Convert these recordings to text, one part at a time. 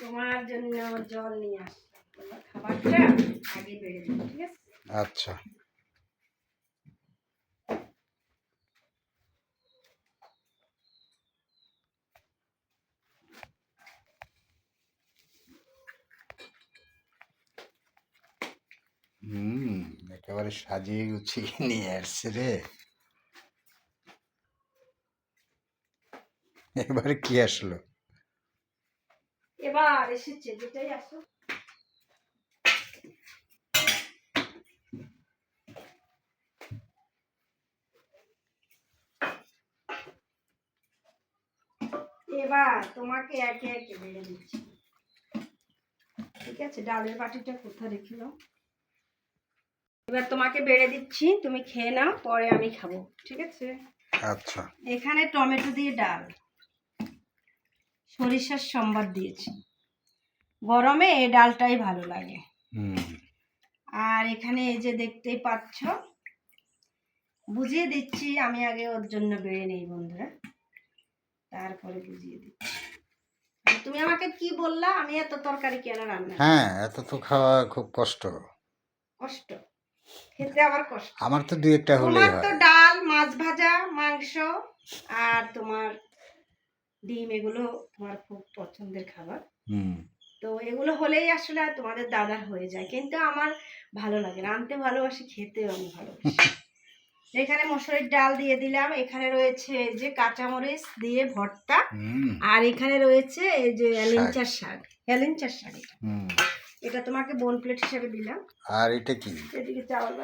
তোমার জন্য জল নিয়ে আসলাম, তোমার খাবারটা আগে বেড়ে দেবো, ঠিক আছে? আচ্ছা। একেবারে সাজিয়ে গুছিয়ে নিয়ে আসছে রে। এবারে কি আসলো? এবার এসেছে, যেটাই আসো। এবার তোমাকে একে একে বেড়ে দিচ্ছি, ঠিক আছে? ডালের বাটিটা কোথায় রেখেলো? এবার তোমাকে বেড়ে দিচ্ছি, তুমি খেয়ে নাও, পরে আমি খাবো, ঠিক আছে? আচ্ছা। এখানে টমেটো দিয়ে ডাল, সরিষার সম্বার দিয়েছি। গরমে এই ডালটাই ভালো লাগে। আর এখানে এই যে দেখতেই পাচ্ছ, বুঝিয়ে দিচ্ছি, আমি আগে ওর জন্য বেড়ে নেই বন্ধুরা, তারপরে বুঝিয়ে দিচ্ছি। তুমি আমাকে কি বললা, আমি এত তরকারি কেন রান্না? হ্যাঁ, এত তো খাওয়া খুব কষ্ট। কষ্ট খেতে আবার কষ্ট? আমার তো দুই একটা হলেই তোমার তো হয়। ডাল, মাছ ভাজা, মাংস আর তোমার ডিম, এগুলো তোমার খুব পছন্দের খাবার। তো এগুলো হলেই আসলে তোমাদের দাদার হয়ে যায়, কিন্তু আমার ভালো লাগে, রাঁধতে ভালোবাসি, খেতেও আমি ভালোবাসি। এখানে মসুরির ডাল দিয়ে দিলাম, এখানে রয়েছে এই যে কাঁচামরিচ দিয়ে ভর্তা, আর এখানে রয়েছে এই যে হেলেঞ্চার শাক। হেলেঞ্চার শাক এটা তোমাকে বোন প্লেট হিসেবে দিলাম। আর এটা কি? এদিকে চাওয়াল।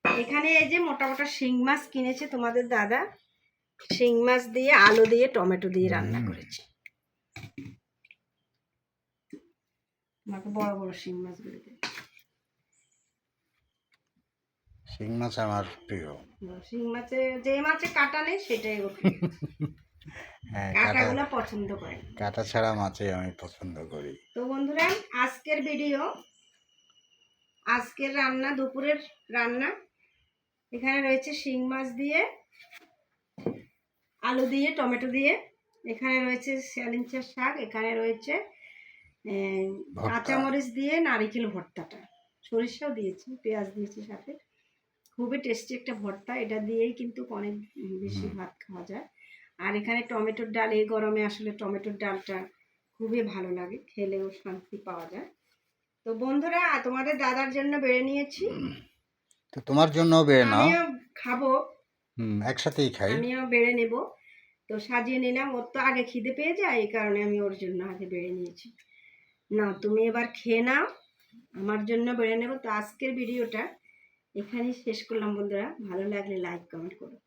এখানে এই যে মোটা মোটা শিং মাছ কিনেছে তোমাদের দাদা, শিং মাছ দিয়ে আলু দিয়ে টমেটো দিয়ে রান্না করেছে। আমাকে বড় বড় শিং মাছগুলো দিয়ে। শিং মাছ আমার প্রিয়। শিং মাছে যে মাছে কাটা নেই সেটাই ওকে। হ্যাঁ, কাটাগুলো পছন্দ করে, কাটা ছাড়া মাছই আমি পছন্দ করি। তো বন্ধুরা, আজকের ভিডিও, আজকের রান্না, দুপুরের রান্না, এখানে রয়েছে শিং মাছ দিয়ে আলু দিয়ে টমেটো দিয়ে, এখানে রয়েছে হেলেঞ্চার শাক, এখানে রয়েছে কাঁচামরিচ দিয়ে নারিকেল ভর্তাটা, সরিষাও দিয়েছি, পেঁয়াজ দিয়েছি সাথে। খুবই টেস্টি একটা ভর্তা, এটা দিয়েই কিন্তু অনেক বেশি ভাত খাওয়া যায়। আর এখানে টমেটোর ডাল, এই গরমে আসলে টমেটোর ডালটা খুবই ভালো লাগে, খেলেও শান্তি পাওয়া যায়। তো বন্ধুরা, তোমাদের দাদার জন্য বেড়ে নিয়েছি, তো তোমার জন্য বেড়ে নাও। আমিও খাবো, একসাথেই খাই। আমিও বেড়ে নেব। তো সাজিয়ে নিলাম, ওর তো আগে খিদে পেয়ে যায়, এই কারণে আমি ওর জন্য আগে বেড়ে নিয়েছি। না, তুমি এবার খেয়ে নাও, আমার জন্য বেড়ে নেব। তো আজকের ভিডিওটা এখানেই শেষ করলাম বন্ধুরা, ভালো লাগলে লাইক কমেন্ট করো।